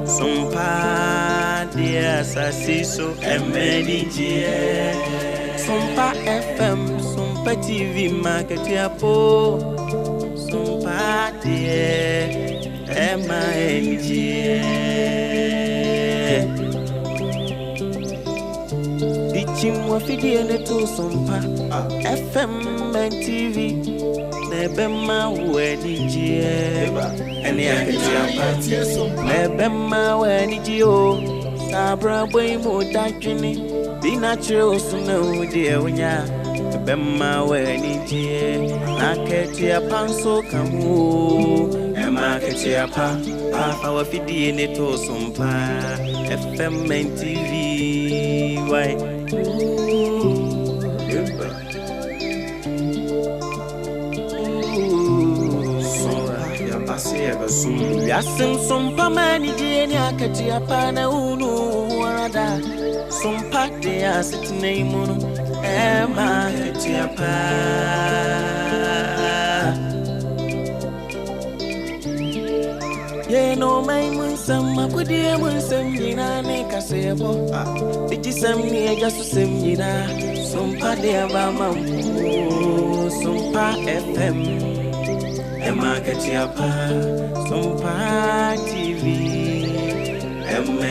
Sompa dia sasiso emenije Sompa FM Sompa TV market yapo Sompa dia emenije Dichimwa fidie neto Sompa FM and TV Nebema wenije Eni aketiapa Nebema wenije Sabra boy mo dachini Be natural sunu die wonya Nebema wenije Aketiapa so kamu Ema aketiapa Papa wafidie neto Sompa FM and TV Why Yasin Sompa mani jeni akati apana unu warada Sompa de asitine imunu Ema akati apa Ye no mai munsam makudi munsam yina ne kasebo Diji sam ni ejasu sem yina Sompa de abama Sompa FM Emma Katiapa, Sompa TV, Emma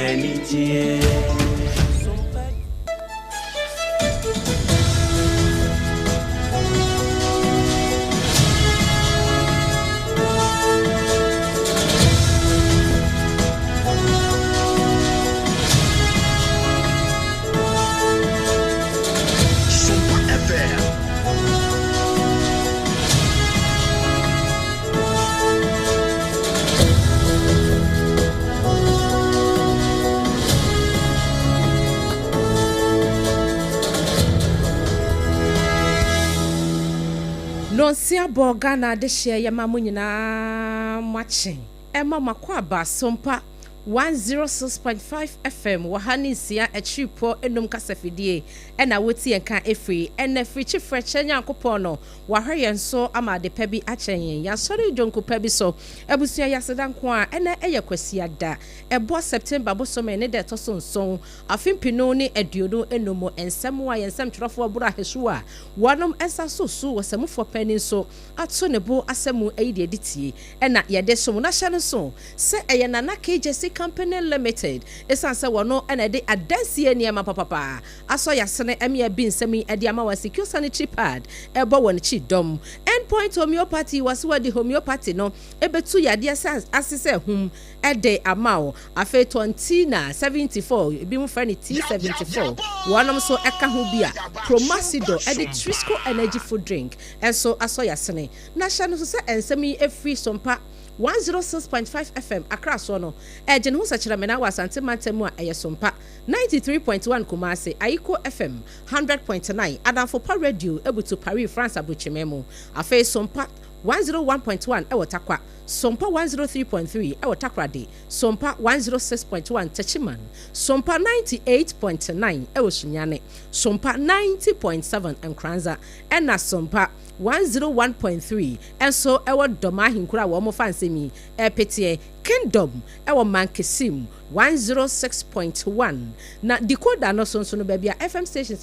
Nonsia Borgana de share Yamamu nyina matching. Emma Makwaba Sompa 106.5 FM wahani sia echipo enum kasafidie ena woti enka efri ena frichi freche nyankopon no wahwe nso ama de pabi achenyen ya sori jonko pabi so ebusia yaseda nko a ena eye kwasia da ebo September bosome ne de toso nson afimpino ne eduodo enomo ensem wa yensem twerofo abura hesu a wonom ensa so wasamufo pani so ato ne bo asemu eyide editie ena yede so na hye no so se eye nana KJC Company Limited esanse wono ena de adansie niema papa aso yasene emia bin semi ede ama wa secure sanitary pad ebo won chi dom endpoint homeopathy wasiwa di homeopathy no ebetu yade asese hum ede amao afe 20 na 74 ebi mu frani T74 wonom so eka ho bia Promasido ede Trisco energy food drink enso aso yasene na hye no so se ensemi efri Sompa 106.5 FM Accra so no eje ne ho sachira me na wasante matemu a eye Sompa 93.1 Kumasi Aiko FM 100.9 Adamfo Pa Radio ebutu Paris France abuchememu afa Sompa 101.1 ewo Takwa Sompa 103.3 ewo Takrade Sompa 106.1 Techiman Sompa 98.9 ewo Sunyane Sompa 90.7 Nkranza ena Sompa 101.3 enso ewo Doma Hinkura wo mo fansemi epetie Kingdom ewo Mankesim 106.1 na decoder no so no bia FM stations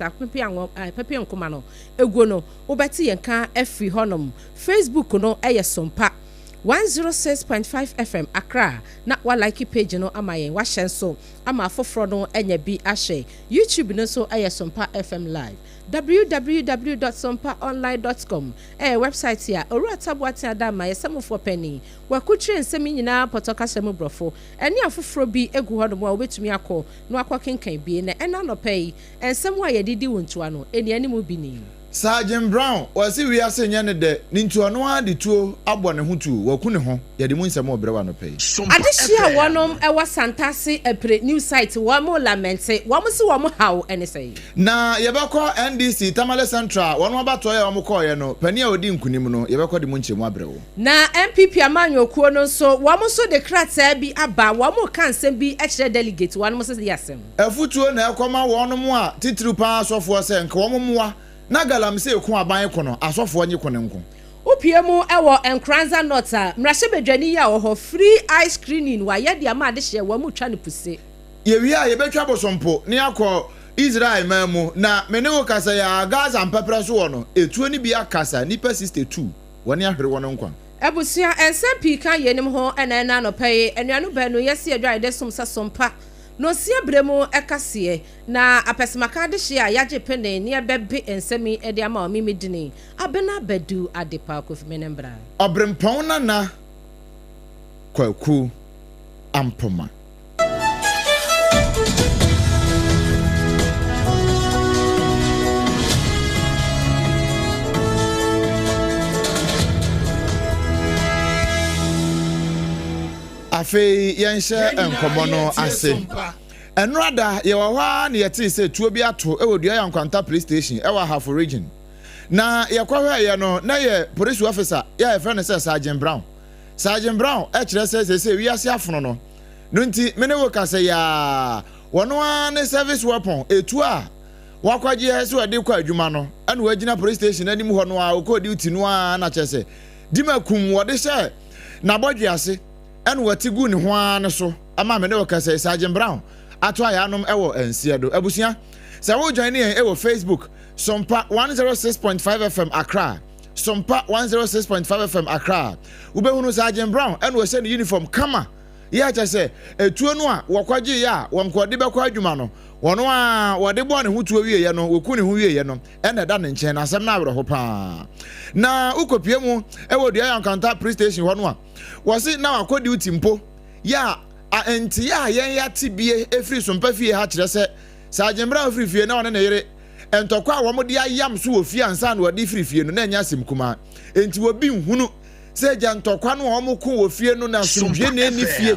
pepe nkoma no egwo no obeti yenka afri honom Facebook no eye Sompa 106.5 FM Accra na wa like page no amayen wa hyenso ama foforo no enya bi ahye YouTube no so eye Sompa FM live www.sompaonline.com website ya oru tabwati adama yesamofo penny wakutre nsemi nyina potoka semu brofo eni afoforo bi egu hodo mo obetumi akọ no akọ kenkan bi na ena no pay ensemu ayedidi wontua no eni animu bi ni Sergeant Brown wasi wi ase nyane de nintu ono ade tuo abọ ne hutu waku ne ho yede mu nsem obrewa no pay adehia wonom ewa santase epre new site wo mo lamente wo mo se wo mo haw ene sei na yebekọ NDC Tamale Central wono abato ya wo mo koye no pani a odi nkunim no yebekọ de mu nchemu abrewo na MPP amanyokuo no so wo mo so de krata bi aba wo mo kansem bi ekire delegate wo mo se yasem afutuo na ekoma wonom a titiri pa asofo se nka wo mo moa na galam se ku aban kono asofo anyi kono nko Upiemu ewo enkranza nota mrashe bedwani ya ho free eye screening wa ye de ama de hye wa mu twa ne puse ye wi a ye betwa bosompo ne akọ Israel mamu na menewo kasa ya Gaza ampepra so wono etuo ni bi akasa nipa 62 woni ahwere wono nkwa ebusia ensampi kan yenim ho enana no pay enuanu banu yesi adwa de somsa sompa no sia bremu ekase na apesemaka de hye a yaje pene ne bebe ensami e de ama o mimedini abena badu adepa kofimenembra obrempon na kwaku ampoma Afe yenhye enkomo no ase enrada ye wa hwa na yeti se tuo bi ato e wodua yankwanta police station e wa half region na ye kwahwe ye no na ye police officer ye friend say Sergeant Brown e kire se wi ase afono no nti mene wo ka se ya wono an service weapon etu a wakwaje se wade kwa adwuma no ene wagina police station anim ho no a okodi uti no a na chese dimakum wode she na bodwe ase ene watigu ne ho an so ama me ne wokase Sergeant Brown ato ayanom ewo ensiedo abusia se wo join ne ewo Facebook Sompa 106.5 FM Accra Sompa 106.5 FM Accra ubehunu Sergeant Brown ene wo se ne uniform kama ya cha se etuo no a wokwaje ya wonkode bekwa adwuma no wono a wode bo ne hutuo wie ye no woku ne hu wie ye no ene da ne nchen na asem na awre ho pa na ukopie mu ewo dia yankanta police station ho no a wose na akodi utimpo ya enti ya yen ya tibie efri sompa fie ha kire se Sergeant Brown free fie na wona ne yere entokwa wo mo dia yam so ofie ansa na wodi free fie no na nya asem kuma enti wobi nhunu se ja ntokwa no wo mo ko wo fie no na somdwe na ni fie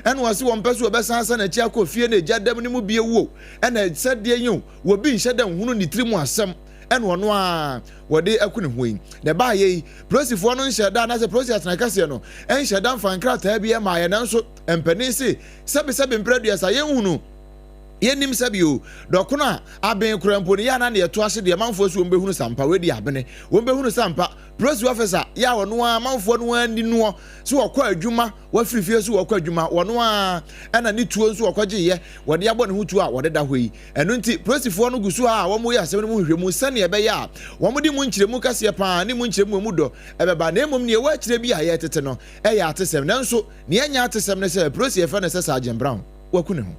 ene wose wo mpese obesansa na chi akọ fie na ejadam ni mu bie wo ene sede yin wobi nhede nhunu ni tirimu asem ene wono a wode akune hoyin ne ba ye prosifo no nheda na se process na kase no en nheda mfankrata bia ma ye nanso empani se sebe mpreduasa ye hunu yenim sabio dokono a aben kurampo ne ya na ne to ase de manfo so ombehunu sampa wedi abene ombehunu sampa process officer ya wono a manfo no ani no so wokọ adwuma wa frifie so wokọ adwuma wono a ana ni tuo so wokọje ye wode abo ne hutu a wode da hoyi eno nti processfo no gusu a wo mo ya asem no mu hwehwemu sane ebe ya wo mo di mu nkyiremu kase pa ni mu nkyiremu mu do ebeba na emom ne wa kyire bi a ye tete no e ya atesem nanso ne anya atesem ne se process fa ne se Sergeant Brown wakune ho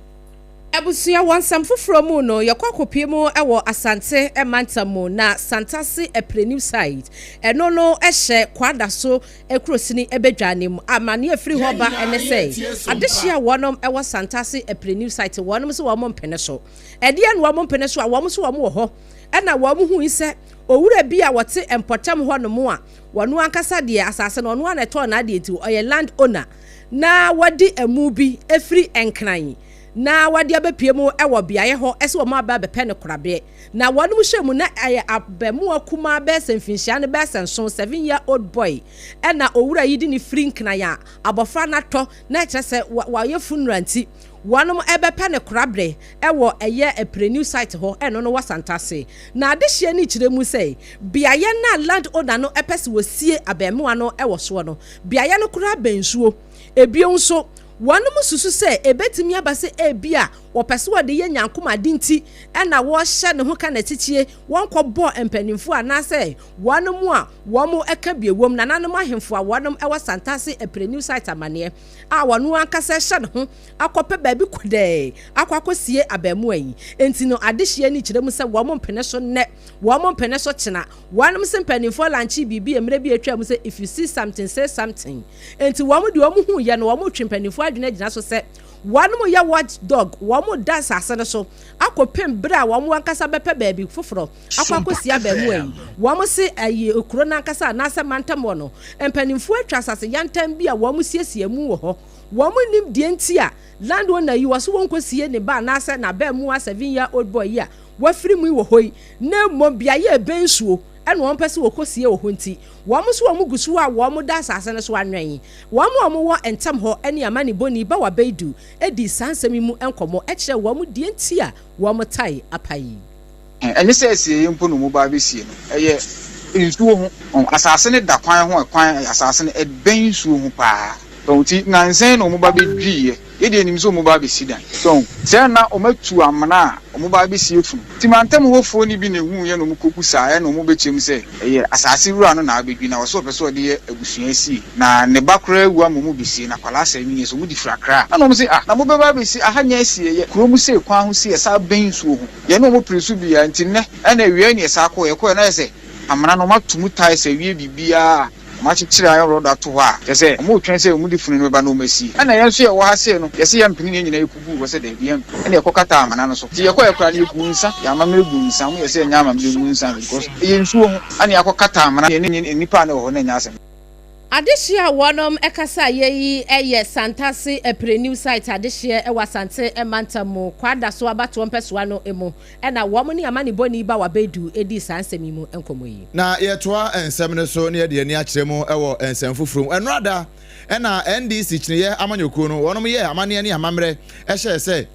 Ebusia wansam foforo mu no yakwakopi mu ewo asante emantamu na santase eprenu side eno no ehye kwada so ekrosini ebedwane mu amane afiri ho ba ene sei adehia wonom ewo santase eprenu side wonom so wo mpene so ede ene wo mpene so a wo so wo ho ena wo hu ise owura bi a wote empotam ho no mu a wono ankasa de asase no no na to na de eti oye land owner na wadi emu bi efiri enkran na wadi abepie mu ewo biaye ho ese wo ma ba bepe ne korabe na wonu mu hwemu na aye abemu akuma be semfinhia ne be senso 7-year-old boy ena owura yidi ni frinkna ya abofra na to na kire se wa ye funuranti wonu ebepe ne korabe ewo eye eprenu site ho eno no wasantase na adehie ni kire mu sei biaye na land owner no epese wosie abemu ano ewo so no biaye no korabe nsuo ebio nso wanum susu se ebetimi abase ebia wopese wode ye nyankoma dinti ena wo hye ne ho ka na tichie wonkɔbɔ empanimfo anase wanum a womo eka biewom na nanom ahemfo a wanum ewa santase eprenu site amane a wanu ankasa hye ne ho akɔpɛ baabi kɔdɛ akwakosie abemu ayi enti no adehye ni kyerem se womo mpene so ne womo mpene so kyena wanum se empanimfo lanchi bibi emre bi atwa se if you see something say something enti womo de womo hu ye no womo twempanimfo adwena gyina so se wanum ya watchdog womo dance asene so akopem bra womo ankasa bepe baabi foforo akwakosia abemu ayi womo se ayi okuro na ankasa na ase mantam wo no empanimfo atwa asase yantam bi a womo siesie mu wo ho womo nim die nti a land owner yi waso wonkosie ne ba na ase na ba mu a 7-year-old boy ya wafiri mu wo hoi na mo bia ye bensuo eno won pese wokosie wo honti womo so womo gusu a womo da asase ne so anwen womo wo entam ho ene amani boni ba wa beidu edi sansemi mu enkomo ekire womo die nti a womo tai apai enye se sie yempo no mu ba besie no eye nsuo ho asase ne da kwan ho kwan asase ne edben nsuo ho pa so ti nansen no mo ba bedwie ye de nim so mo ba be sida so se na o matu amana o mo ba be si efu ti mantem wo fo ni bi ne hu ye no mo koku sa no mo be chem se ye asase wura no na abedwi na wo so pe so de abusua si na ne bakra ewu amomu bi si na kwala sa mi so mo di frakra na mo se na mo be ba be si ahanya si ye kuro mu se kwan ho si ye sa ben nsuo ho ye no mo presu bi ya nti ne na wie ne sa ko ye ko na se amana no matumu tai se wie bibia machichiri ayo roda to ha say mo twen say mo di funu no ba no masi ana yenso ye wo ha say no yesi ya mpini ne nyina ekubu wo say da bia ene ye kokata amana no so ti ye ko ye kra ne egu nsa ya ma me egu nsa mo ye say nya ma me egu nsa because ye nsuo ho ana ya kokata amana ye nipa ne wo na nya asem Adishia wonom ekasa yeyi eye santase eprenew site adishia ewa sante emantamu kwada so abato mpeswa no emu ena womo ni amani boni ba wabedu edi sansemi mu enkomo yi na yetoa ensem ne so ne ye ni akyeremu ewo ensem fufuru enrada ena NDC kyinye amanyoku no wonom ye amane ne amamre ehye se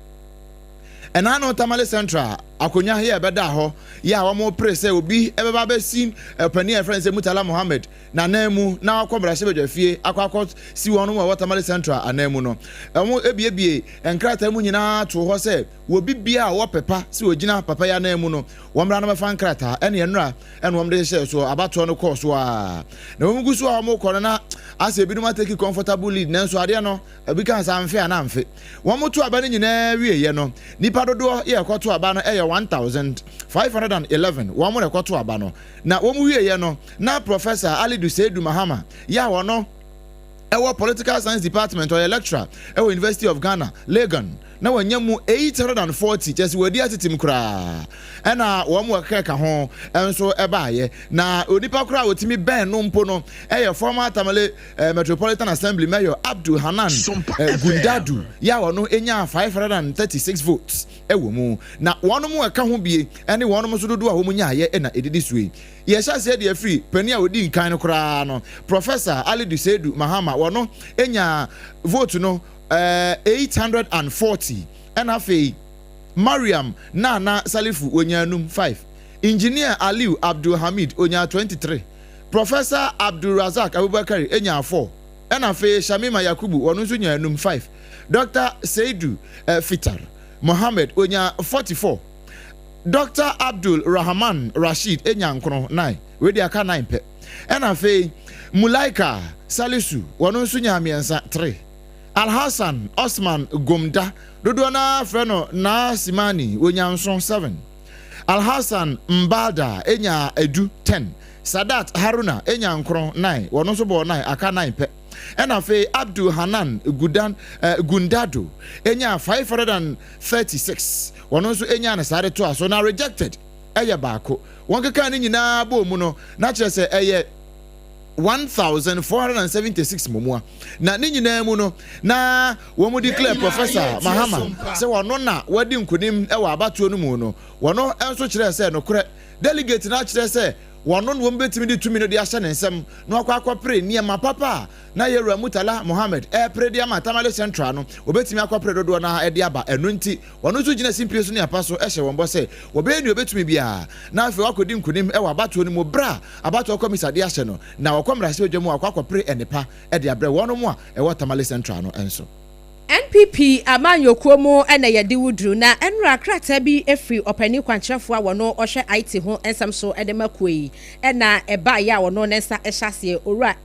ena no Tamale Central akonya he ebeda ho ya womo prese obi ebeba besin pani friends Mutala Mohammed na namu na akwabra sebedwafie akwakọ si wonom wa Tamale Central anamu no emo ebiebie enkrata mu nyina to ho se wo bibia wo pepa si ogina papa ya namu no womra na mefa nkrata ene enra ene womde hye so abato no course wa na womugu so a womo kọ na ase ebi no take comfortable lead nanso ade no ebi kan sa amfe ana amfe womo to aba ne nyina wieye no nipa dodo ye kwoto aba no 1511 womo ne kwoto aba no na womu wieye no na Professor Ali Duseidu Mahama ya wono ewo political science department or lecturer ewo University of Ghana Legon na wanyamu 840 just wedi atitim kra ena womu akeka ho enso ebaaye na onipa kra otimi ben no mpo no former Tamale Metropolitan Assembly Mayor Abdul Hanan Gundadu ya wono enya 536 votes ewo mu na wono mu aka ho bie ene wono mu so dodo a wo mu nyaaye na edidi suwe ye sha se de free pani a odi nkan no kra no Professor Ali Duseidu Mahama wono enya vote no 840 and afi Mariam Nana Salifu onyanum 5 Engineer Aliu Abdul Hamid onya 23 Professor Abdul Razak Abubakar enya 4 and afi Shamima Yakubu onunsu nyanum 5 Dr. Seidu Fitar Mohammed onya 44 Dr. Abdul Rahman Rashid enya nkro 9 we dey aka 9 pe and afi Mulaika Salisu onunsu nyamiensa 3 Al-Hassan Osman Gomda Dodona Freno na Simani Onyanson 7 Al-Hassan Mbada enya edu 10 Sadat Haruna enya nkron 9 wono so bo 9 aka 9 pe ena fe Abdul Hanan Gundado enya 536 wono so enya na sare to aso na rejected eye baako won keka ni nyina bo mu no na kire se eye 1476 momua na ni nyina mu no na wo mu declare Professor Mahama se wono na wadi nkunim e wa abatuo no mu no wono enso kire se no kure delegate na kire se wono no betimi di tumi no de ahye nsem no akwa niema papa na Yewura Mutala Mohammed pre de ama Tamale Central no obetimi akwa dodo na de aba eno nti wono so gina simpie so ne apaso ehye wonbo se obeni obetumi bia na afi wakodi nkunim e wa abatuo no mu bra abatuo komisa de ahye no na wakomra se odwemu akwa enepa de abre wono mu a e wa Tamale Central no enso NPP amanyokuomo ena yedi wudru na enra krata bi efri opani kwankyerefo a wono ohwe IT ho ensam so edemakuei ena eba ya wono nensa ehyasie owura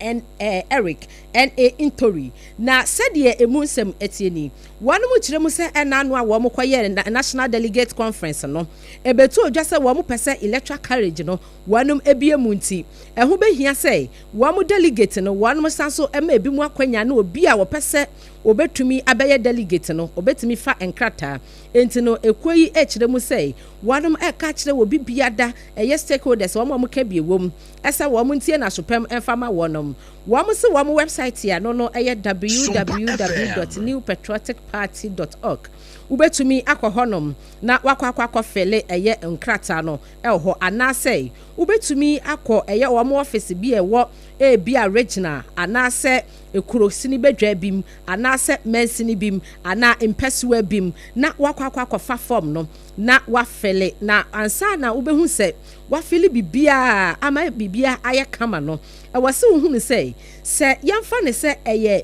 Eric NA Intori na sedie emunsem etieni wanu mu kiremu se ena no a wo mkoye National Delegate Conference no ebetu odwase wo mu pese electoral carriage no wanum ebiemu nti eho behia se wo mu delegate no wanum sanso ema ebi mu akwanya na obi a wo pese obetumi abeye delegate no obetumi fa enkrata enti no ekoyi ekiremu sei wanum eka kire wo bibiada stakeholders wo mu ka biewom esa wo mu ntie na sopem enfama wonum wo mu se wo mu website ya no www.newpatrioticparty.org ubetumi akọhọnom na wakwa fele nkrata no ho anase ubetumi akọ wo mu office bi ewo bia regional anase ekurosini bedwa bim anaasɛ mensini bim ana impɛsiwa bim na wakwa fa form no na wafele na ansa na wobɛhu sɛ wafele bibia ama bibia ayɛ kama no ɛwɔ sɛ wohu ne sɛ yɛmfa ne sɛ ɛyɛ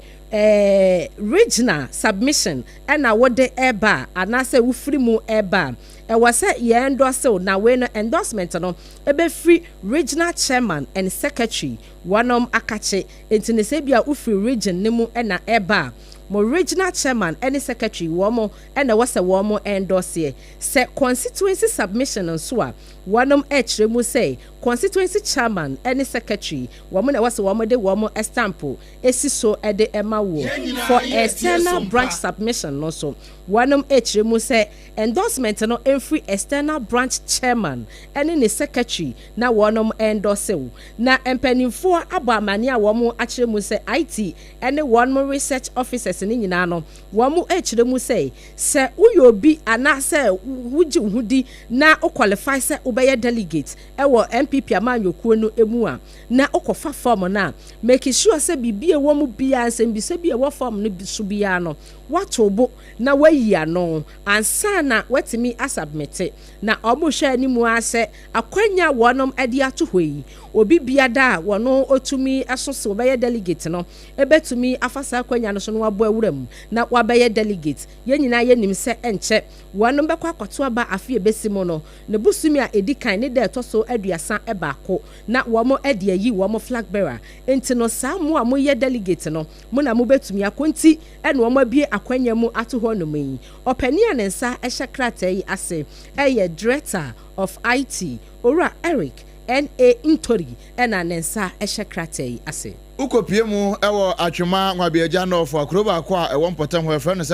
regional submission ɛna wode eba anaasɛ wofiri mu eba ɛwɔ sɛ yɛ endorse na we no endorsement no ebe free regional chairman and secretary wanom akache enti ne sɛ bia wofiri region ne mu ɛna eba mo regional chairman any secretary womo and was a womo endorse say constituency submission nso a wonom ekire mu say constituency chairman any secretary womo na was a womo de womo stampo esi so e de ema wo for external branch submission no so wonom ekire mu say endorsement no every external branch chairman any ne secretary na wonom endorse wo na empanimfo abo amane a womo akire mu say IT any wonom research officers ni nyina no womo ekire mu say se uyobi ana se wuji hudi na o qualify se obeye delegate ewo MPP amanyokuo no emu a na okofa form na make sure se bibie womo bia nsem bi se bia wo form no bisu bia no watobo na wayi ano ansa na watimi asubmit na omo hwe animu ase akwanya wonom ade ato hoyi obi bia da wono otumi asose obeye delegate no ebetumi afasa akwanya no so no wabo awuram na wabeye delegate yenyina yenim se enche wonom bekwa kwato aba afie besimo no ne busumi a edikan ne de toso aduasa ebako na womo ade ayi womo flag bearer enti no saa mo a mo ye delegate no mo na mo betumi akonti ene womo bie akwanya mu ato ho no mai opani anensa ehye krata yi ase eye director of IT ora Eric NA Ntori ena nensa ehye krata yi ase ukopie mu ewo atwema nwabiaja no for akroba kwa ewo mpotam ho efre no se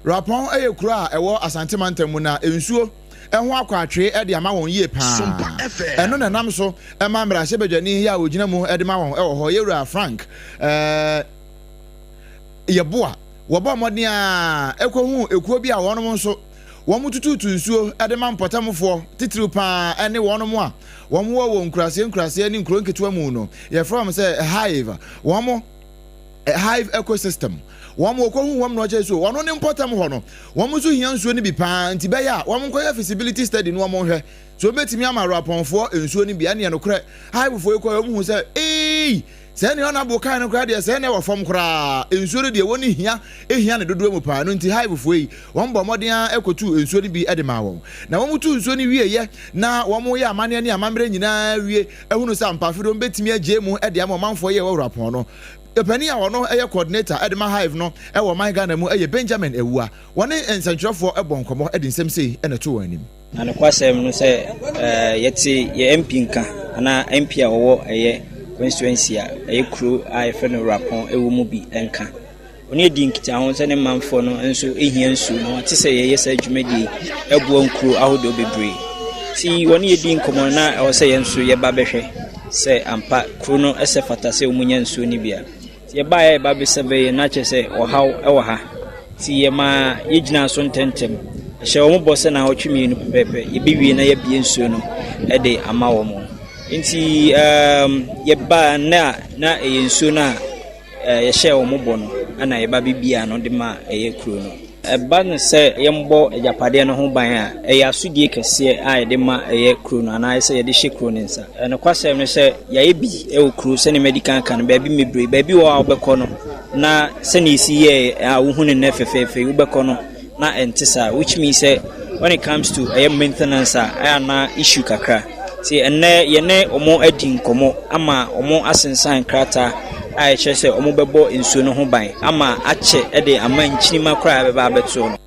rapon eye kura ewo asantemantam mu na ensuo ɛho akwatwe ɛde ama wɔn yie paa ɛno na nam so ɛma mmara hyɛ badwani ya ogina mu ɛde ma wɔn ɛwɔ hɔ yewura Frank yeboa wɔbɔ mmɔden a ɛkɔhu ekuo bi a wɔnom nso wɔn tututu nsuo ɛde ma mpɔtamfoɔ titiri paa ɛne wɔnom a wɔn wɔ nkurase ne nkuro nketewa mu no yɛfrɛ wɔn sɛ hive ecosystem wɔn okɔhu wɔn na ɔkyɛ so wɔn ne mpɔtam hɔ no wɔn so hia nsuo ne bi paa nti bɛyɛ a wɔn nkɔyɛ feasibility study no wɔn hwɛ so betimi ama rapɔnfoɔ nsuo ne bi ane no korɛ hivefoɔ ekɔ wɔn hu sɛ sɛ ne ɔna bokan no korɛ deɛ sɛ ne wɔ fam koraa nsuo ne deɛ wɔn hia ne dodoɔ mu paa no nti hivefoɔ yi wɔn bɔ mmɔden ekotu nsuo ne bi de ma wɔn na wɔn tu nsuo ne wie yɛ na wɔn yɛ amane ne amammerɛ nyinaa wie ehunu sɛ ampafidom betimi agye mu de ama ɔmanfoɔ yɛ wɔ rapɔn no epani a wono eye coordinator edema hive no e wo man Ghana mu eye Benjamin Ewua wone ensantwerefo ebon komo edi nsem sei e na to wanim ana kwasem no se yeti ye MP nka ana MP a wo eye constituency a eye kro a efe no rapon ewo mu bi enka oni edi nkita ho se ne manfo no enso ehia nsu no te se ye yesa adwumadi ebuo nkro ahodo bebre ti woni edi nkomo na e wo se ye nso ye ba behwe se ampa kro no ese fata se omunya nsu ni bia ye bae ba be sebe na che se ohaw ewo ha ti ye ma ye gina so ntentem hye wo bo se na otwemi no pepe ye biwie na ye bie nsuo no e de ama wo mo nti ye ba na ye nsuo na ye hye wo mo bo no ana ye ba bibia no de ma ye kuro no ba no se ye mbo ejapade no ho ban a ye asudie kese a ye de ma ye kuro no ana se ye de hye kuro ne nsa no kwasem no se ye bi e wo kuro se ne medical kan ba bi mebre ba bi wo a obekọ no na se ne isi ye a wo hu ne nefefefe wo bekọ no na entisa which means say when it comes to maintenance na issue kakra see enne ye ne omo adi nkomo ama omo asensan krata a che se omo bebo nsuo no ho ban ama ache de ama nkyinima kra beba beto no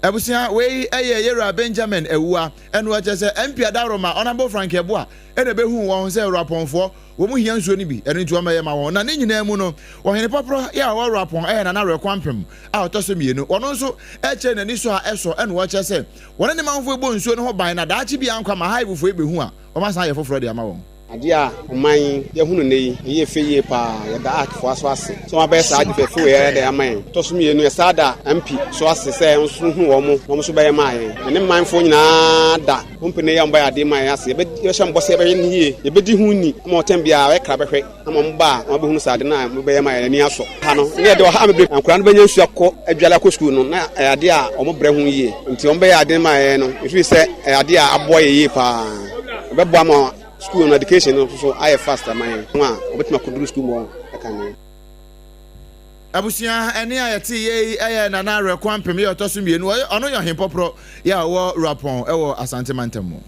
abusia we eye yera Benjamin Ewua eno ache se MP Adaroma onabo Frank Eboa ene behu won se raponfo wo mu hia nsuo ni bi ene ntu amaye ma won na ne nyina mu no wo hene popro ya wo rapon na na rekwampem a otoso mienu wono nso eche na ni so a eso ene wo che se won ne manfo ebo nsuo no ho ban na daachi bi ankwa ma hive fo ebehu a o ma san ye foforo de ama won adia oman ye hunu nei ye feye pa ye da akfo aso ase so ma be sa ade fe we da aman to so mienu ye sada MP so ase se nso hu wo mo so be ye ma ye ne manfo nyina da company ya mba ade ma ye ase be ye hye mbo se be ye ye be di hu ni ma otem bia we kra be hwe ama mba ma be hunu sa ade na be ye ma ye ni aso ha no ne de ha me ankura no be nyansu akọ adwala ko school no na ade a o mo bre hu ye nti o be ye ade ma ye no ifi se ade a abo ye pa be bo ama school and education so I faster man wa obetima koduru school mo aka abusia ene ayete ye na na rekwan pem ye otoso mienu ono yo hempopro ya wo rapon ewo asante mantemo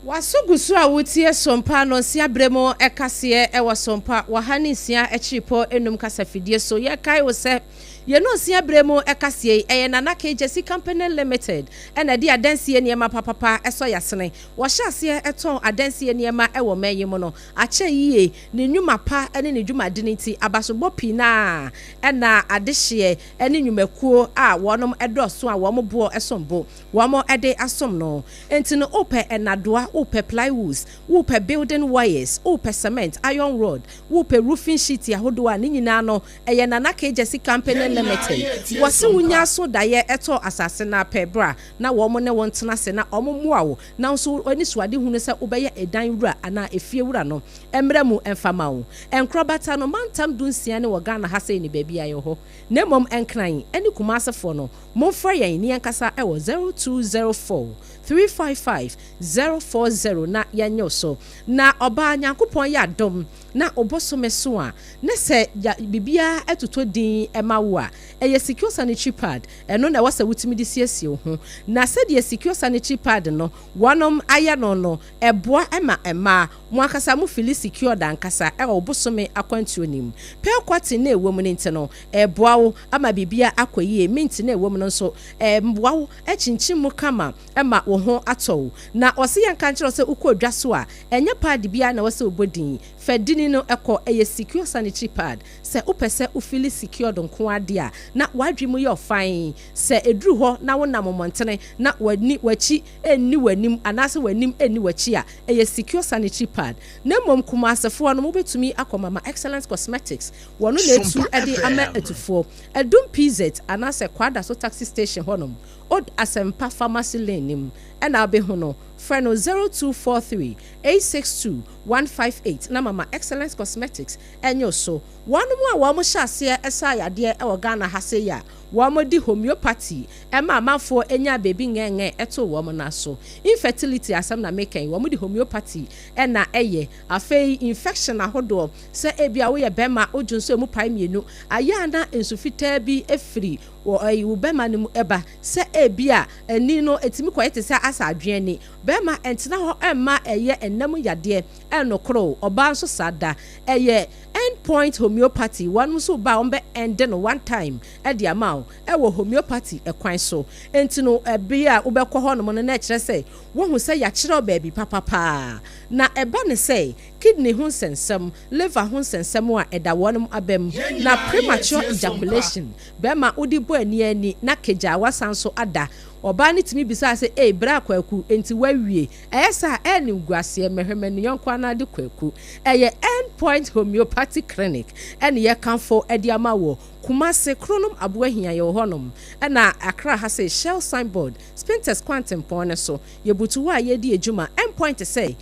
wasugusu a wotie sompa no sia bremo ekase ewo sompa wahani sia echipo enum kasafidie so ye kai wo se ye no sia bremo ekase na na KJC company limited ena di adansie niema papa eso yasene wo hyase eton adansie niema ewo manyim no ache yie ne nwuma pa ene ne dwuma diniti abasobɔ pina ena adehye ene nwumakuo a wonom edoso a wo mo esombo wo mo ede asom no enti no ope enadoa ope plywoods ope building wires ope cement iron rod ope roofing sheet ahodo a nyina no na na KJC company limited wase wunya so daye eto asase na pebra na wo mo ne won tena se na omomoa wo na so oni suade hunu se obeye edan wura ana efie wura no emra mu emfama wo enkrobata no mantam dunsia ne wo Ghana ha se ni baabi ayo ho na mom enkran eni kumasefo no momfra yen ni enkasa ewo 0204 355 na yanyo so na oba nyankopon ya dom na obosome so a ne se bibia etoto din emawo a eye secure sanitary pad eno na wasa wutimi di siesie ho na se de secure sanitary pad no wonom aya no eboa ema mo akasa mo fili secure dan kasa obosome akwantuo nim pe kwati na ewom ne ntino eboa wo ama bibia akoyie minti na ewom no so mboa wo echinchim mu kama ema wo ho atɔ na ɔse yɛn kan kyerɛ sɛ ukɔdwa so a ɛnyɛ pad bia na wɔsɛ obodin fadini no ɛkɔ ɛyɛ secure sanitary pad sɛ upɛsɛ ufili secure donko ade a na wadwi mu yɛ ɔfan sɛ eduru hɔ na wonam montene na wani wachi enni wanim anase wanim enni wachi a ɛyɛ secure sanitary pad na mom kuma asefo no mobetumi akɔma ma excellence cosmetics wɔno na etu ɛde ama etufo edum PZ anase kwada so taxi station hɔnom od asempa pharmacy lane nim ɛna abehu no frɛ no 0243 862 158 na mama excellence cosmetics enyo so wanu mu a wo mo hyase esa yade e wo Ghana ha se ya wo mo di homeopathy ema amafo enya baby ngenge eto wo mo na so infertility asem na meken wo mo di homeopathy na eye afei infection ahodo se ebia wo ye bema odwunso emu pai mienu aya na ensufita bi efiri wo ayi bema nim eba se ebia ani no etimi kwete se asa adwene bema entena ho emma eye enam yade enokro oba nso sada eye endpoint homeopathy one so ba on be end no one time e dia ma e wo homeopathy ekwan so enti no ebia wo be kɔ hɔ no mo na kyerɛ sɛ wo hu sɛ ya kyerɛ baabi papa na eba ne sɛ kidney ho sensem liver ho sensem a eda wonum abem na premature ejaculation bema udi bo ani na keja wasan so ada oba ni timi bisa se bra kwaku enti wawie eyesa eni guase mehwemani yonko na de kwaku eye endpoint homeopathic clinic eni ye kanfo edi amawo Kumase kronum abuahia ye honom na Accra ha se Shell signboard Spinters Quantum pone so ye butu wa ye di ejuma endpoint say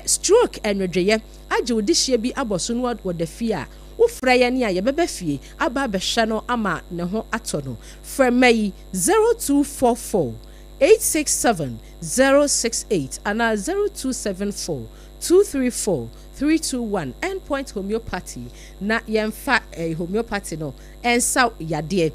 stroke enwedweye age odihye bi aboso no wode fie ufra ya ni a ye bebe fie aba behwe no ama ne ho ato no fremayi 0244 867 068 ana 0274 234 321 endpoint homeopathy na yemfa homeopathy no ensa yade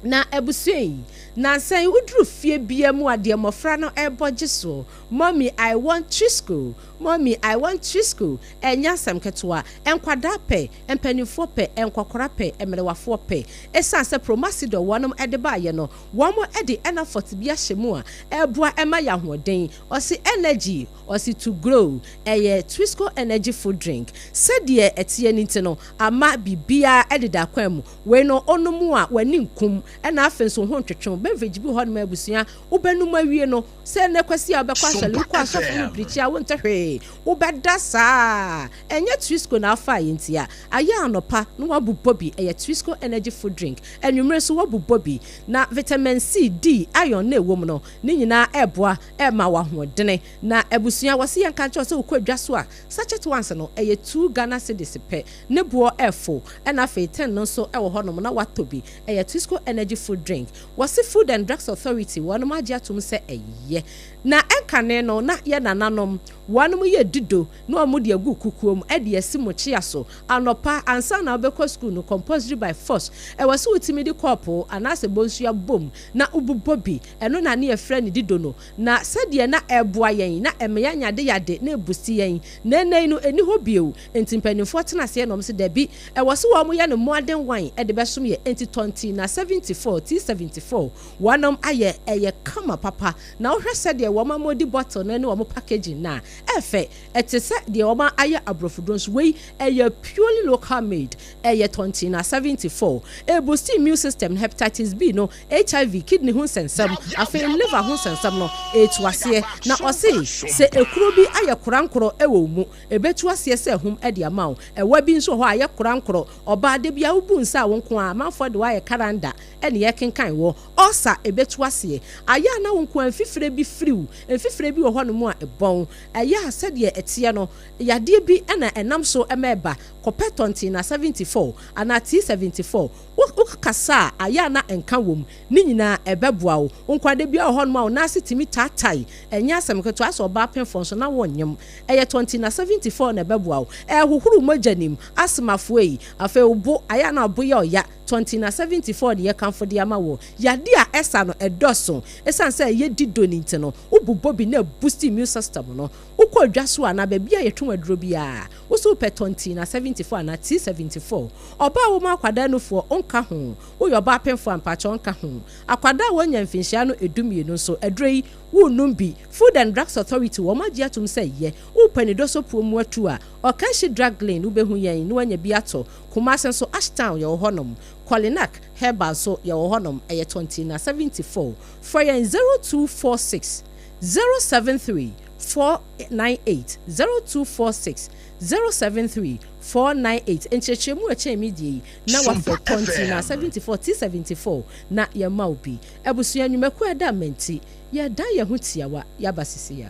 na ebusui na say udru fie bia mu ade mofra no eboje so mommy I want Trisco mommy I want Trisco enya sam ketwa enkwada pe empanifo pe enkokora pe emerewafo pe esanse promasido wonom ede ba ye no womo ede ena fort bia hyemu a eboa ema ya hoden osi energy osi to grow eye Trisco energy food drink sedie etie nti no ama bibia ede da kwam we no onomu a wani nkum ena afenso ho twetwe beverage bi hɔ no abusua wobɛnum awie no sɛ ne kwasi a wobɛkɔ asɔle wokɔ asɔfo no preach a wonte hwee wobɛda saa ɛnyɛ Twisco na afa yɛnti a ayɛ anopa no wabobɔ bi ɛyɛ Twisco energy food drink anwumere so wabobɔ bi na vitamin C D iron na ɛwɔ mu no ne nyinaa ɛboa ɛma wahoɔdene na abusua wɔse yɛn ka kyerɛ sɛ wokɔ adwa so a sachet once no ɛyɛ 2 Ghana cedis pɛ ne boɔ ɛfo ɛna afei 10 no nso ɛwɔ hɔ nom na watɔ bi ɛyɛ Twisco energy food drink wɔse Food and Drugs Authority wɔnom agye atom sɛ ɛyɛ na ɛnkane no na yɛ nananom wɔnom yɛ dido na ɔmo de agu kukuom ɛde asi mo kyea so anopa ansa na wobɛkɔ school no compulsory by force ɛwɔ sɛ wotimi de kɔɔpo anaasɛ bonsua bom na wobobɔ bi ɛno na ne yɛfrɛ ne dido no na sɛdeɛ na ɛboa yɛn na ɛmeya nyade na ebusi yɛn na ɛnɛn no ɛni hɔ bio enti mpanimfoɔ tena aseɛ nom sɛ dabi ɛwɔ sɛ wɔn yɛ no modern wine ɛde bɛsom yɛ enti 20 na 74 T74 wɔnom ayɛ ɛyɛ kama papa na wohwɛ sɛdeɛ wɔn amodi bottle no ne wɔn packaging na ɛfɛ ɛte sɛ deɛ wɔn ayɛ aborɔfodon nso wei ɛyɛ purely local made ɛyɛ 20 na 74 boost immune system hepatitis B no HIV kidney ho nsɛnsɛm afei liver ho nsɛnsɛm no ɛtu aseɛ na ɔse sɛ ekuro bi ayɛ korankoro ɛwɔ mu ɛbɛtu aseɛ sɛ hom ɛde ama wo ɛwa bi nso hɔ ayɛ korankoro ɔbaa de bia wobu nsa a wonko a amanfoɔ de wayɛ karanda ɛne yɛkenkan wɔ ɔsa ɛbɛtu aseɛ ayɛ na wonko amfifire bi firiw amfifire bi wɔ hɔ no mu a ɛbɔn ɛyɛ sɛdeɛ ɛteɛ no yadeɛ bi ɛna ɛnam so ɛmɛba kɔpɛ 20 na 74 ana T74 wokasa ayɛ na ɛnka wom ne nyinaa ɛbɛboa wo nkwade bi wɔ hɔ no ma wo na timi tatai ɛnyɛ asɛm ketewa sɛ ɔbaa pɛmfo nso na wɔnyem ɛyɛ 20 na 74 na ɛbɛboa wo ɛhohoro mogya nim asemafoɔ yi afei wo ayɛ na abo yɛ ɔya 20 na 74 de yɛkamfo de ama wo yade a ɛsa no ɛdɔso ɛsan sɛ ɛyɛ dido ne nti no wobobɔ bi na boost immune system no wokɔ adwa so a na baabi a yɛtwe aduro bi a wo so pɛ 20 na 74 na T74 ɔbaa wo ma akwada no foɔ onka ho wo yɛ ɔbaa pɛmfo ampakyɛ onka ho akwada wo nya mfinhyia no edumie no so aduro yi wo num bi Food and Drugs Authority wo ma gye atom sɛ yɛ wo pɛ ne doso puo mu atu a ɔka hye drug lane wo behu yɛn no anya bi ato Kumasi nso Ashtown yɛ wɔ hɔnom Kolinak Herbal so yɛ wɔ hɔnom ɛyɛ 20 na 74 for yɛn 0246 073 498 0246 073 498 enkyerɛkyerɛmu ɛkyɛn mi die na wafɛ 20 na 74 T74 na yɛma obi abusua nnwumaku ɛda menti yɛda yɛ ho tiawa yɛaba sisi ya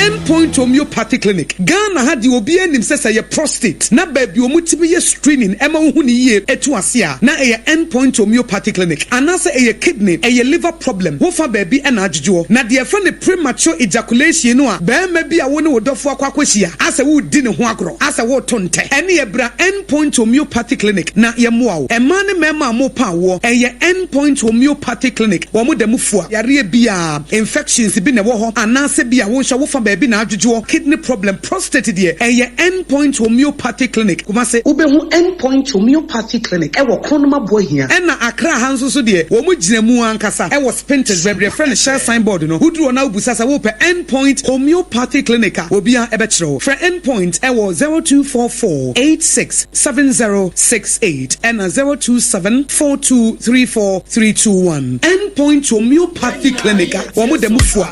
Endpoint Homeopathy Clinic. Ghana had the obi anim sɛ yɛ prostate. Na baby omutibi yɛ screening ɛma wo hu ne yie etu asia. Na ɛyɛ Endpoint Homeopathy Clinic. Anase ɛyɛ kidney, ɛyɛ liver problem. Wo fa baby ɛna adwodwo. Na deɛ fa ne premature ejaculation no a bɛrima bi a wo ne wo dɔfo akwakohyia. Asa wo di ne ho agorɔ. Asa wo to ntɛ. Ɛne yɛ bra Endpoint Homeopathy Clinic. Na yɛ moa wo. Ɛma ne mɛma a mo pa wo. Ɛyɛ Endpoint Homeopathy Clinic. Wo mo dɛm fua. Yare bia infections bi na wo hɔ. Anase bia wo hwɛ wo fa baby na adwodwo kidney problem prostate deɛ ɛyɛ Endpoint Homeopathy Clinic kumase wobɛhu Endpoint Homeopathy Clinic ɛwɔ kronoma boahia ɛna Accra ha nso so deɛ wɔn mu gyina mu ankasa ɛwɔ Spintex baabi yɛfrɛ no share signboard no woduro na wobusa sɛ wopɛ Endpoint Homeopathy Clinic a obia ɛbɛkyerɛ wo frɛ Endpoint ɛwɔ 0244 867068 ɛna 0274234321 Endpoint Homeopathy Clinic a wɔn mu dɛm fua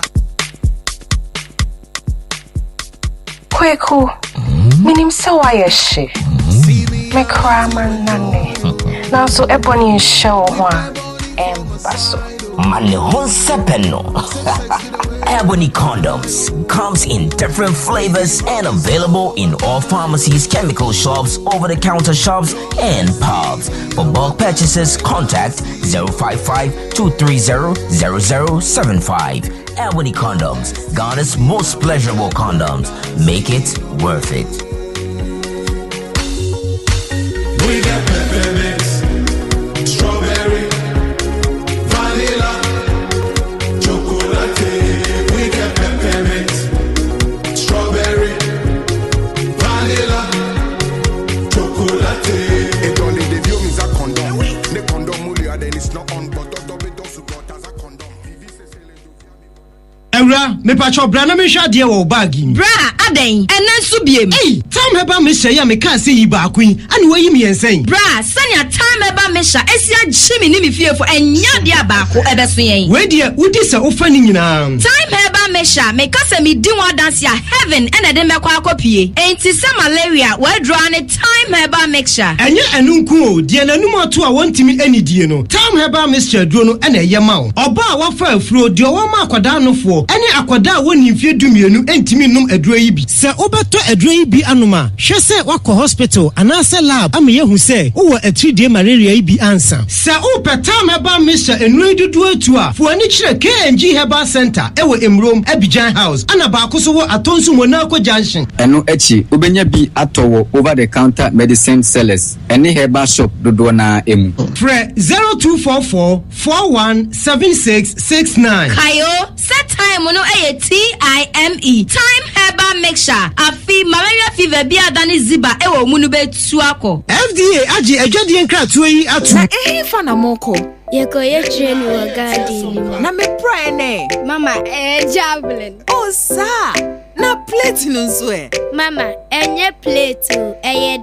Kweku, minim se wa yeshe. Me kraman nane. Na so ebony show wa embaso. Mane honsepeno. Ebony condoms comes in different flavors and available in all pharmacies, chemical shops, over-the-counter shops, and pubs. For bulk purchases, contact 055-230-0075. Ebony Condoms, Ghana's most pleasurable condoms. Make it worth it. We got peppermint, strawberry, vanilla, chocolate. We got peppermint, strawberry, vanilla, chocolate. It only the view is a condom. The condom then it's not on, but Ewra, me pacho bra na me hwa de wo bag yi. Bra, aden, enen so biem. Hey, time heba me hye ya me ka se yi ba kwin. Ani wayi me yensen. Bra, sanya time heba me hya esi agye me ni me fiefo enya de abako ebeso yen. We de udi se ofa ni nyina. Time heba me hya me ka se me di one dance ya heaven ene de me kwa akopie. Enti se malaria we draw ne time heba mixture. Enye enu nku o, de nanum ato a wontimi anidie no. Time heba mixture duro no ene ye ma o. Oba a wafa afuro de o ma akwada nofo. Ene akwada a woni mfie dumienu entimi num aduro yi bi. Se obeto aduro yi bi anoma, hwe se wakọ hospital anase lab ama ye hu se wo atridie malaria yi bi ansa. Se o time heba mixture enu dudu atu a, fo ani kire KNG Herbal Center ewo Emrom Abidjan House ana ba akoso wo atonsu Monaco Junction. Eno echi ubenya bi atowo over the counter medicine sellers any herbal shop dodo na emu. Pre 0244 417669. Kayo set time no TIME time herbal mixture afi malaria fever bi adani ziba ewo munu betu akọ. FDA agi adwadie nkratoa yi atu. Na fa na moko. Yeko ye train wo garden. Na me pray ne. Mama, javelin. Oh sa. Na plate no so e. Mama, enye plate o,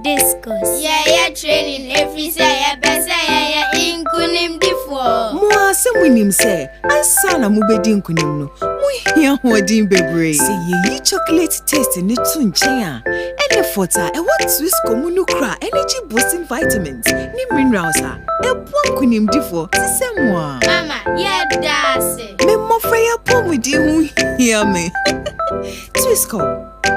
discus. Yeah, training every say ya best ya inkunim difo. Mo ase munim se, ansa na mo bedi nkunim no. Mo hia hodin bebre. Se ye chocolate taste ni tu nchen a. Ene fota e what Swiss comunu kra energy boosting vitamins ni minerals a. E po nkunim difo. Mama, yeah, that's it. Me mo freya pomudi hu hia me. Twisco,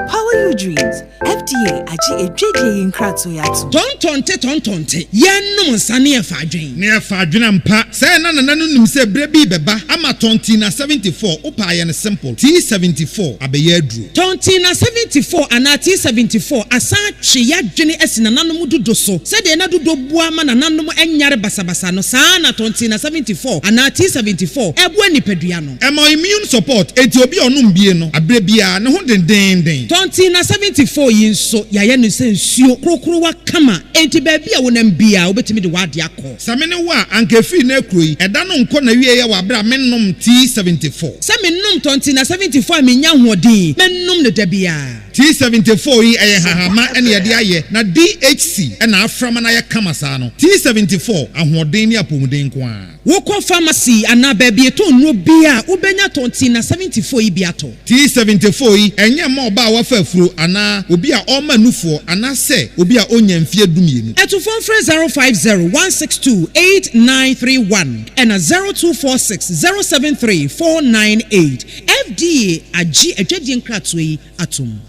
power your dreams. FDA agi ejeje yinkrato yato. Tontonte. Yenum sane e fadwen. Ne fadwen mpa. Say na num se brebi beba ama tonti na 74 upa ye ne simple. T74 abeye adru. Tonti na 74 ana T74 asa twe yadwene esi nananum dodo so. Se de na dodo bua ma nananum enyare basabasa no saa na tonti na 74 ana T74 ebu anipadua no. Emo immune support enti obi onum bie no. Abrebia ne ho den. Tonti na 74 yin so ya ye no sensuo krokro wa kama enti ba bia wonam bia obetimi de wade akọ. Samene wa anka fi na kroi eda no nko na wie ye wa bra mennom T74. Se mennom tonti na 74 menya hodin mennom ne da bia. T74 yi eye hahama ene ye de aye na DHC ena aframa na ye kama sa no. T74 ahoden ni apomuden ko a. Wokọ pharmacy ana ba bia to no bia ubenya tonti na 74 yi bia to. T74 yi enye ma oba wafa afuro ana obi a oma nufo ana se obi a onya mfie dumienu. Eto phone 050-162-8931 and 0246-073-498. FDA agi adwadie nkratoa yi atom.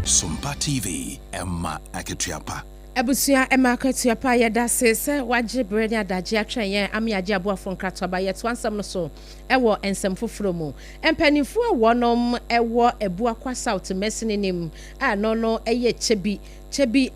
Sompa TV Emma Aketiapa. Ebusia Emma Aketiapa yeda se waje breni adaje atwen yen amiaje aboafo nkrato ba yet wansam no so ewo ensem foforo mu empanifo wonom ewo ebu akwa south mesininim a no eye chebi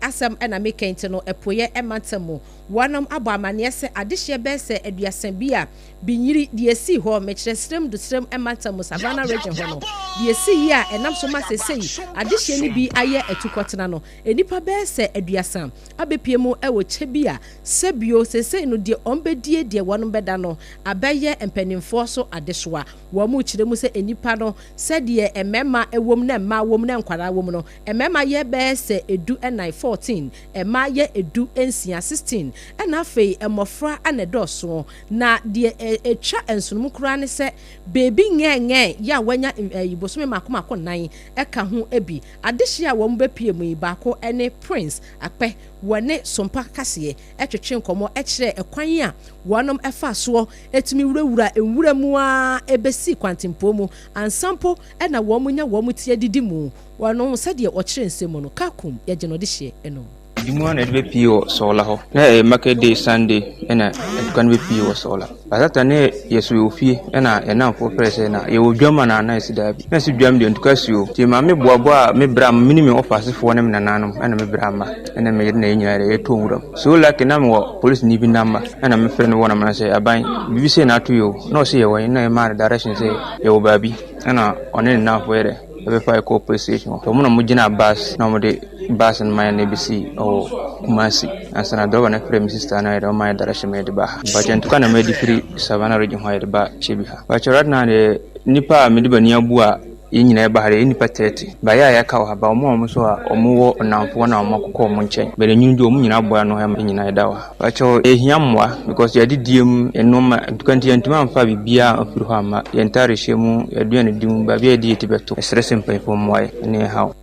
asam ena mekente no epoye emantamo wonom abo amane se adehye be se aduasan bi a binyiri de esi ho mekresrem do srem emantamo savannah region ho no de esi yi a enam so ma sesei adehye ni bi aye etukotena no enipa be se aduasan abepiemu ewo chebi a sebio sesei no de ombedie de wonom beda no abaye empanimfo so adehwa wo mu kiremu se enipa no se de emema ewom na emma wom na nkwara wom no emema ye be se edu enai 14 emma ye edu ensia 16 ena fei emofra anedoso na de etwa ensunum kura ne se baby ngengen ya wanya ibosome makoma nan eka ho ebi adehye a wo mbepiemu ibako ene prince akpe wone sompa kase etwetwe nkomo ekire ekwan a wonom efa so etumi wurawura enwura mu a ebesi kwantimpo mu ansampo ena wo munya wo mutie didi mu wonom sade o kire nsemu no kakum ye genodihye eno Dimu na de pio sola ho. Na market day Sunday na kan be pio sola. Asata ne yesu ofie na na fo presse na ye odwama na sida bi. Na si dwam de ntukasio. Ti ma me boabo a me bram minimum office fo na me nananom na me brama na me na nyina ye to wuram. So like na me wo police ni bi number na me frɛ no wona man say aban bibi say na to yo. No say ye wo na e ma direction say ye wo babi. Na one na fo ere. Ebe fa ko police station. To mo na mo gina bus na mo de bus and my NBC or Kumasi. As an adult, and frame sister, and I don't mind that I should made the bar. But you can't make free Savannah region where the bar Chibiha. But you're right now, the Nipa Midibania Bua in Bahari, Nipa 30. By a cow about more so or more on one or more monche. But a new doom in Abua no ham in Idawa. But you're a Yamwa because you did dim and no man 20 and 2 beer of Ruhama, the entire Shemu, you're doing a doom by the Tibeto, a stressing pay for my anyhow.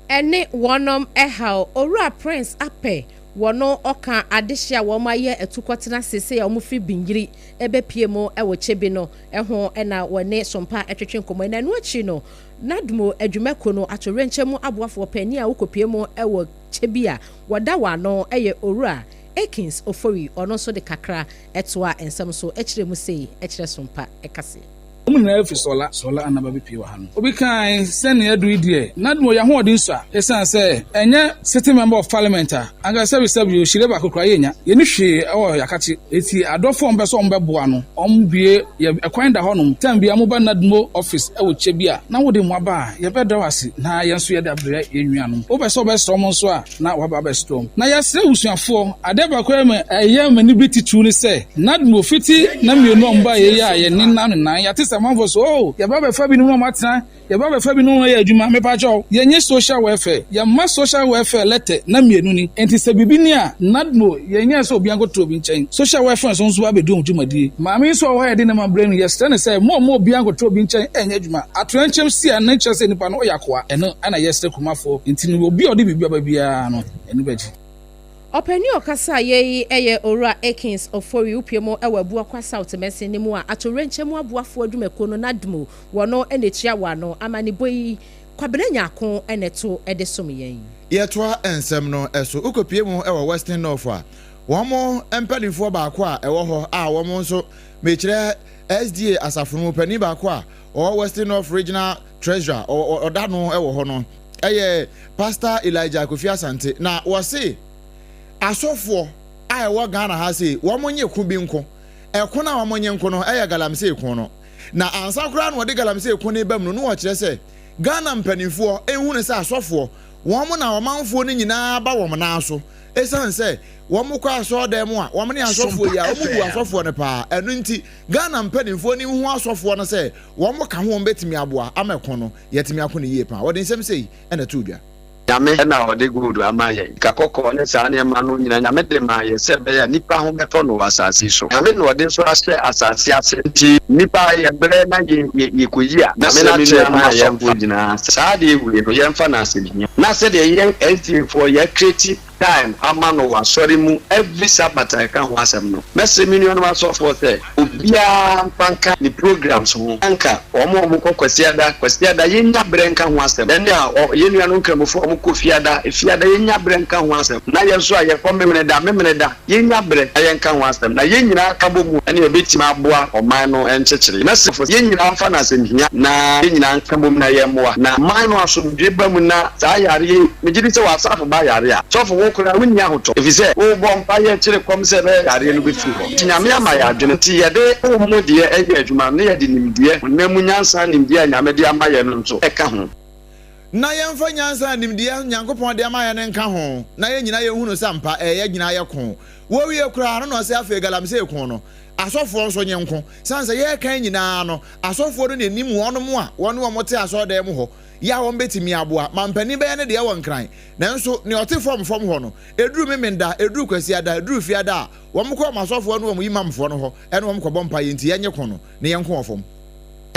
Ene wonom ehao owura prince ape wono oka adehia wo maye etukotena sese ya omufi bingiri ebepie mo ewo chebi no eho ena wone sompa etwetwen komo na no achi no nadmo adwumako no atorenchemu aboafo pani a wokopie mo ewo chebi a woda wano eye owura Akins Ofori ono so de kakra etoa ensem so ekire mu sei ekire sompa ekase na efi sola anaba bi pie wa hanu obi kan sene adu idie na dum ya ho odin so a esan se enye sitting member of parliament anga service you shire ba kokra yenya ye ni hwe o yakati eti adofo mbe so mbe boa no ombie ye ekwan da honum tam bia mo ba na dum office e wo che bia na wo de mo ba ye be da wase na ye nso ye da bre enuanom wo be so be storm nso a na wa ba be storm na ye sre usuafo ade ba kwa me eye mani bi titu ni se na dum ofiti na mienu omba ye ya ye ni na na ya manfo so ya baba fa bi no matena ya baba fa bi no ya adwuma me pa cho ye nye social welfare ya ma social welfare letter na mienu ni enti se bibi ni a nadmo ye nye so obi ankoto obi nchen social welfare so nso abedu dwumadi ma me so ho ya de na ma brain yesterday say mo obi ankoto obi nchen enye adwuma atorenchem si a na nche se nipa no yakoa eno ana yesterday kumafo enti ni obi odi bibi babia no eni baji Openi okasa ye eye ora Akins Ofori upiemo ewe abua kwa South Mesi ni mu a atorenchemu abuafo adwumako no nadmo wono enechia wano amani boyi kwabrenya ko eneto edesom yen yetoa ensem no eso ukopiemu ewe Western North a womo empanifo baako a ewo ho a womo nso mechire SDA asafunu pani baako a o Western North Regional Treasurer odano ewo ho no eye Pastor Elijah Kofi Asante na wose asofo a ewo Ghana ha sei wo monye ku bi nko eko na wo monye nko no eye galamse eku no na ansakura no de galamse eku ne bam no wo kire se Ghana mpanifo ehunu se asofo wo mo na wo manfo ni nyina ba wo mo na so esan se wo mo kwa so dem a wo mo ne asofo ya wo mo bu asofo ne pa enu nti Ghana mpanifo ni hu asofo no se wo mo ka ho betimi aboa ameko no yetimi akone yie pa wo de nsem sei ena tudwa Nyame na ode gudu amaye kakoko ne sa ne ma no nyina nyame de ma ye se be ya nipa ho beto no asase so nyame no ode so ahye asase ase nti nipa ye bere na ye koyi a na me na che ma ye mpo nyina sa de ewu no ye mfa na ase na se de ye NT4 ye create time amano wa sorry mu every Sabbath I can was no message million was so for say obia panka ni programs ho anka omo kwasiada yenya brenka ho asem den ya yenu anu nkramofo omo kofiada efiada yenya brenka ho asem na ye so aye ko memene da yenya bre ayenka ho asem na yenyina akabo mu ene obetima aboa oman no enchechire message yenyina amfa na asem na yenyina akabo mu na yemoa na man no asomdwe ba mu na za yare megidi se wasafo ba yare a so kura wunya hoto efise wo bompa ye kire kom se be yare no befi ho nyame ama ya adwene ti ye de wo mu de eye adwuma ne ye de nimdie na mu nyansa nimdie nyame de ama ye no nso eka ho na ye mfa nyansa nimdie nyankopon de ama ye ne nka ho na ye nyina ye hunu sampa ye nyina ye ko wo wie kura no no se afa galamse ekon no asofo nso nyenko sanse ye kan nyina no asofo no nenim wonom a wono mote aso da mu ho ya won betimi aboa mampani be ne de won kran nanso ne ote form ho no eduru memenda eduru kwasiada eduru fiada won ko masofo no won yimamfo no ho ene won ko bompa ye nti yenye ko no ne yenko ofom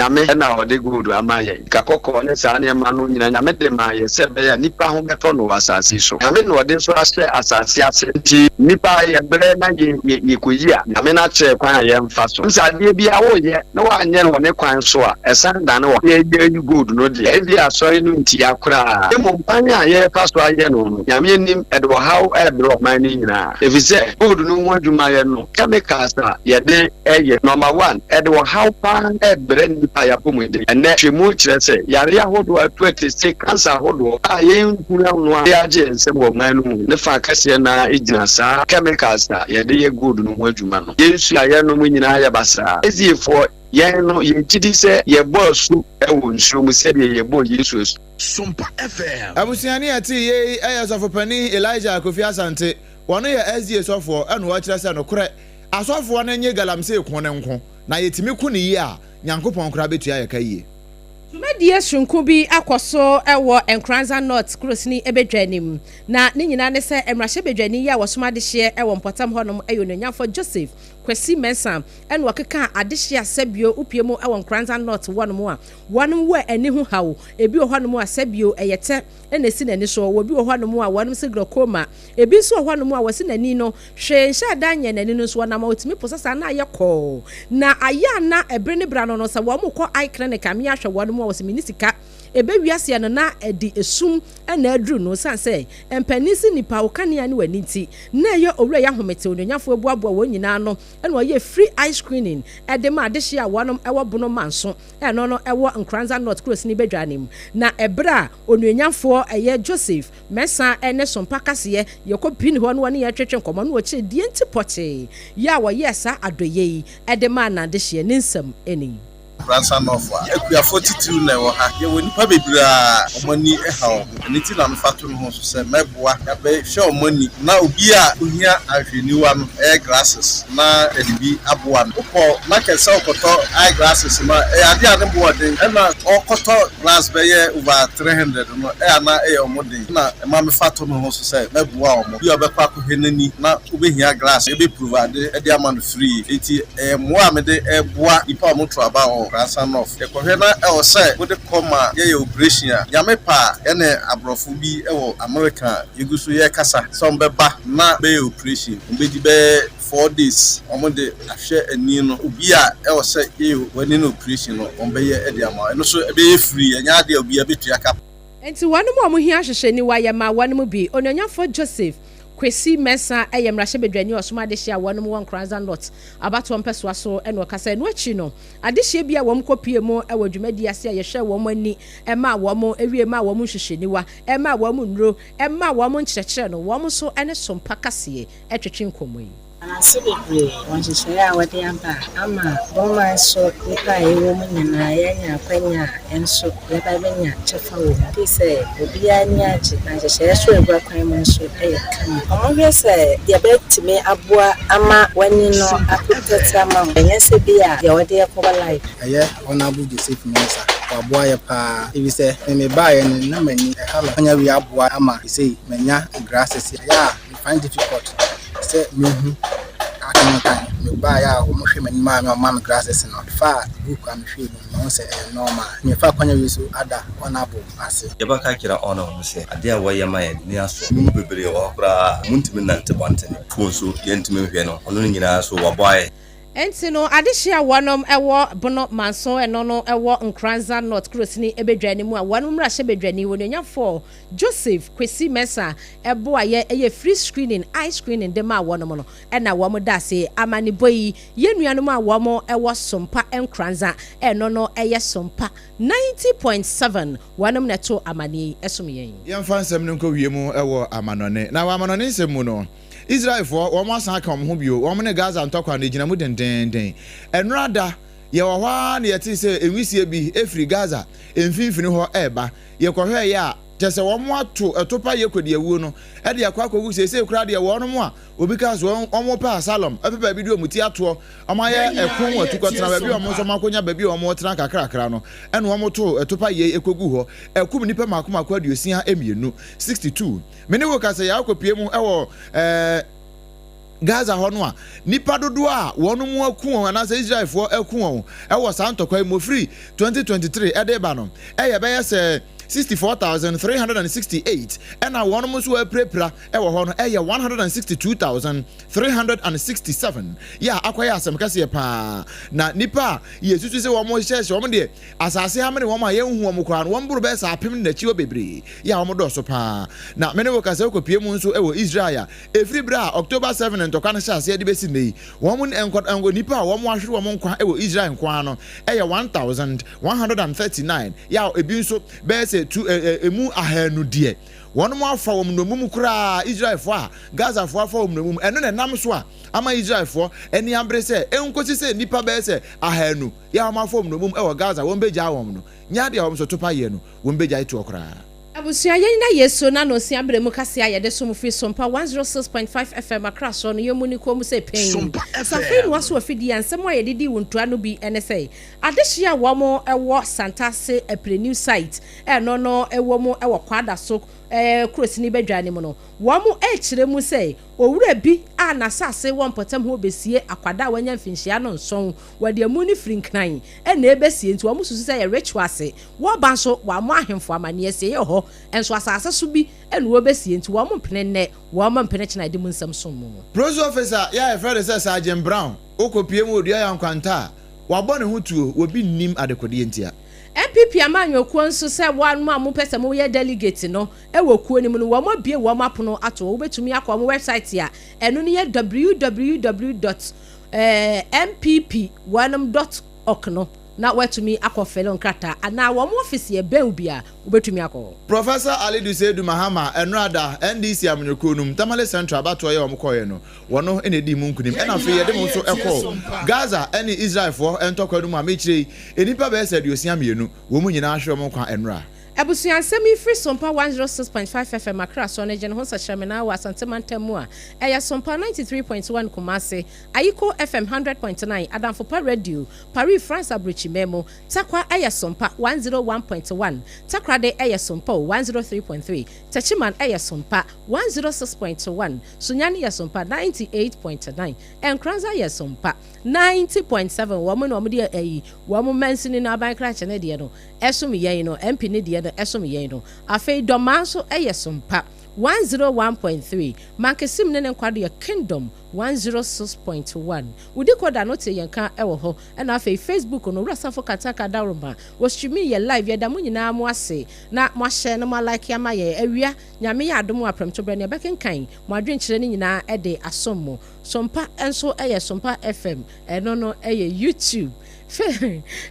nyame na ode good ama ye kakoko ne saa ne ma no nyina nyame de ma ye se be ya nipa ho beto no asase so nyame no ode so asɛ asase ase nti nipa ye bere na ye koyi a nyame na kyerɛ kwan ye mfa so nsade bi a wo ye na wa anye no ne kwan so a ɛsan da ne wo ye ye good no de e bi asɔre no nti akora e mo mpanya ye fa so aye no nyame nim ɛde wo haw ɛde wo man ni nyina efisɛ good no ho adwuma ye no chemicals a ye de ɛyɛ number 1 ɛde wo haw pan ɛbrɛ nipa ya pomode ɛnɛ twemu kyerɛ sɛ yare ahodo atwete se cancer ahodo a ye nkura no a ye agye nsɛm wo man no mu ne fa kase na egyina saa chemicals a ye de ye good no ho adwuma no ye nsu aye no mu nyina ya basa eziefo ye no ye gidi sɛ ye bɔsu ɛwɔ nsu mu sɛ ye bɔ Yesu Sompa FM abusiani ati ye ayasafopani Elijah Kofi Asante wono ye SDA sofo ɛno wa kyerɛ sɛ no korɛ asofo no nye galamse ko ne nko na yetimi ku ne yi a nyankopɔn kora betua ye ka yie Tumedie sunku bi akoso ewo Enkranza North Cross ni ebedwanim na ne nyina ne se emrahye bedwani ya wosomade hye ewo mpotam honom ayononyafo Joseph Kwesi Mensa en wakeka adehye asabio upiemu ewo Enkranza North wonom a wonom wo ani hu hawo ebi honom asabio eyete enesi nani so wo bi honom a wonom se glaucoma ebi so honom a wose nani no hwe hye adanye nani no so na ma otimi posasa na ayekɔ na aya na ebre ne bra no no se wo mokɔ eye clinic amia hwe wonom was minisika ebe wiase no na edi esum na adru no sanse empanisi nipa okania ne wani nti na ye owura ya homete onyanyafo ebuabua wo nyina no na ye free eye screening ede ma adehye a wonom ewo bono manso no no ewo Enkranza North Cross ni bedwanim na ebra onyanyafo eye Joseph Mensa ene Sompa kase ye kopin ho no ne ye twetwe nkomo no oche die ntipoche ya wo ye sa adoye ede ma na adehye ne nsam eni Branson of Equia 42 na wo ha ye woni pa bebra omani eha niti na mfato no so se meboa ya be hwe omani na obi a ohia ahweniwa no glasses na edibi aboa no ko market sell koto eye glasses ma ade ade bo de na okoto glass be ye over 300 no na omode na ma mfato no so se meboa omo bi obekwa akohenani na obehia glass e be provide e dey man free eti mo a me de boa ipa mo tro aba Branson of Ekohena say would come ye operation yame pa ene abrofo bi ewo America yegusu ye kasa some beba na be operation mbedi be 4 days omode ahwe ani no obi a say ye wani no operation no ombe ye ediama no so be free anya de obi abetua ka enti wanum amuhia hwehwe ni wa yama wanum bi ononyafo Joseph Kwesi Mensa emrahye bedwani osoma de hye wonom won Enkranza North abato mpeswa so eno kasa eno achi no adehye bia wom kopie mu ewadwumadi ase ye hwe wom ani ema wom ewie ma wom hwehweniwa ema wom nro ema wom nkyerɛkyerɛ no wom so ene Sompa kase etwetwe nkomo yi Anasibibre wanhyehyɛ a wɔde aba ama bɔma so nipa ewo mu nyinaa yɛnya kwanya enso yɛba bɛnya kyɛfa wɔ mu sɛ obia ni agye na hyehyɛ so egua kwan mu nso ɛyɛ kan ɔmohwɛ sɛ yɛbɛtumi aboa ama wani no apetete ama ɛnyɛ sɛ bi a yɛwɔde yɛkɔba live ɛyɛ honorable Joseph Mensa waboa yɛ paa ebi sɛ me baayɛ no na mani ɛhala anya wi aboa ama sɛ manya grasses ya find difficult say mehu akan me ba ya o mo hwe mani ma me glasses no fa book am hwe no say normal me fa kwanya wi so ada honorable ase ye ba ka kira ona mo say ade a woyɛ ma ye ni aso mu bebre wa kra muntimi nante bantene fo so ye ntimi hwe no ono nyina so wo boy enti no adehye a wonom ewo bono manso eno no ewo Enkranza North Cross ni ebedwani mu a wonom rahye bedwani wononyafo Joseph Kwesi Mensa ebo aye eye free screening eye screening de ma wonom no ena wom da se amani boyi yenuanom a wom ewo Sompa Enkranza eno no eye Sompa 90.7 wonom neto amani esomyen yemfa nsem no nko wiemu ewo amanone na amanone nsem mu no Israel for one more san come home bio one Gaza ntokwa na gina mu den enrada ye wo hwa na ye ti se enwisie bi efri Gaza emfinfini ho eba ye kohwe ye a tese wo mo ato etopa ye kwedi awuo no e de akwa kogu se kura de wo no mo a obi ka so omo pa salom epepa bi do muti ato amaye ekon atukotena ba bi omo so makonya ba bi omo tena kakrakra no ene omo to etopa ye ekogu ho ekum nipa makoma aduosia emienu 62 mene wo ka se ya akopie mu ewo Gaza hɔ no a nipa dodo a wɔn mu aku wɔn anase Israelfoɔ aku wɔn ɛwɔ santɔkwa mu free 2023 ɛde ba no ɛyɛ bɛyɛ sɛ 64,368 ɛna wɔn mu so aprepra ɛwɔ hɔ no ɛyɛ 162,367 ya akɔyɛ asɛm kɛseɛ paa na nipa yesusu sɛ wɔn hyehyɛ wɔn deɛ asase ha mene wɔn a yɛnhu wɔn koraa no wɔn boro bɛyɛ sɛ apem n'akyi wɔ bebree ya wɔn dɔɔso paa na mene wɔ kasa kɔpie mu nso ɛwɔ Israel a efiri bere a October 7 ntɔkwa no hyɛ aseɛ de bɛsi nei wɔn nkɔ nipa a wɔn ahwere wɔn nkwa ɛwɔ Israel nkwa no ɛyɛ 1,139 ya ebi nso bɛyɛ emu ahanu die wɔn mo afa wɔn nomum kura Israelfo a Gazafoɔ afa wɔn nomum ɛno na nam so a ama Israelfo ani abre sɛ enkosi sɛ nipa bɛyɛ sɛ ahanu ya wɔn afa wɔn nomum ɛwɔ Gaza wɔn begya wɔn no nya de wɔn so topa yɛ no wɔn begya itu okra Abusia yɛn na Yesu na no sia bre mu kase a yɛde so mu fi Sompa 106.5 FM akra so no yɛmu ni kom sɛ pen Safi no so afidi ansɛm a yɛde di wontua no bi ɛne sɛ adehye a wɔn ɛwɔ Santase Apre new site ɛno no ɛwɔ mu ɛwɔ kwada so kurosini bedwane mu no wɔn ɛkyerɛ mu sɛ owura bi a nasase wɔn pɔtam ho besie akwada wanya mfinhyia no nson wɔde amu ni frinkran ɛna ebesie nti wɔn susu sɛ yɛ rituals wɔba nso wɔn ahemfo amane asie yɛ hɔ enso asase so bi ɛna wɔbesie nti wɔn mpene nnɛ wɔn mpene kyena de mu nsɛm so mu Police officer ya Fred sɛ Sergeant Brown okopie mu odua ya nkwanta wabɔ ne ho tuo obi nnim adekode ntia MPP amanyokuo nso sɛ wɔn mu a mo pɛsɛ mo yɛ delegate no ɛwɔ kuo ne mu no wɔn abie wɔn apono ato wo betumi akɔ wɔn website a ɛno ne yɛ www.mpp1.org no na watumi akɔ felon krata ana wɔn office yɛ bɛn bia wo betumi akɔ Professor Ali Dusedu Mahama enrada NDC amanyokuo num Tamale Central bato yɛ wɔn kɔyɛ no wɔno ene di mu nkunim ɛna fe yɛde mo nso ɛkɔ Gaza ɛne Israelfoɔ ɛntɔkwa no mu amekyire enipa bɛyɛ sɛ duosia mienu wɔn mu nyinaa hwɛ wɔn kwa enra Abusuan semi free Sompa 106.5 FM akra so ne gye ho sɛhyɛmena wɔ asantemantam a ɛyɛ Sompa 93.1 Kumase Ayiko FM 100.9 Adamfopa Radio Paris France Abrichi Memo Takwa ɛyɛ Sompa 101.1 Takrade ɛyɛ Sompa 103.3 Tachiman ɛyɛ Sompa 106.1 Sunyani yɛ Sompa 98.9 Enkranza yɛ Sompa 90.7 wɔn no wɔn de ɛyi wɔn mensini na aban kra kyene de no ɛso mi yɛn no MP ne de ɛso mi yɛn no afei dɔma nso ɛyɛ Sompa 101.3 Mankesim ne nkwado yɛ Kingdom 106.1 Wudi koda no te yɛn ka ɛwɔ hɔ ɛna afei Facebook no Rasafo Kataka Daroma wo stream yɛ live yɛ da mo nyinaa mo ase na mo share na mo like ama yɛ awia nyame yɛ adom apremto bre ne bɛkenkan mo adwenkyerɛ ne nyinaa ɛde asom mo Sompa enso ɛyɛ Sompa FM ɛno no ɛyɛ YouTube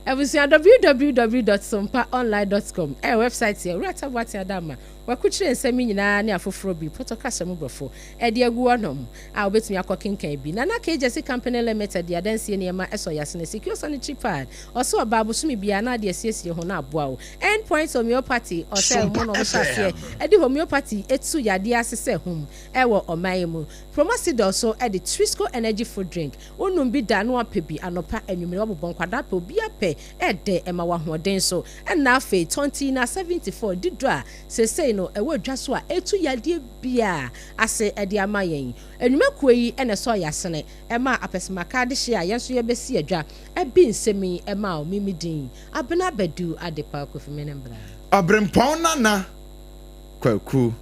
Ebusia www.sompaonline.com website here rata wati adama wakuchire nsɛm nyinaa ne afoforo bi protocol mu brofo ɛde agu onom a obetumi akɔkenkan bi na KJC Company Limited ya dansie ne ma ɛsɔ yasene secure sanitary pad ɔsɛ ɔba abosumi bia na de asiesie ho na aboa wo endpoint homeopathy ɔsɛ mo no hyase ɛde homeopathy etu yade asese hom ɛwɔ ɔman mu Promosidol so ɛde Trisco energy food drink onum bi da no apɛ bi anopa anwumere ɔbobɔ nkwada pɛ obi apɛ ɛde ɛma wahoɔden so ɛna afei 2074 didro a sesei no ɛwɔ dwa so a etu yade bia ase ɛde ama yɛn enwumakuo yi ɛna so yasene ɛma apɛsmaka de hye a yɛn so yɛbɛsi adwa ɛbi nsɛmi ɛma o mimidin abena badu adepa kofimene mbra abrempɔn nana kwaku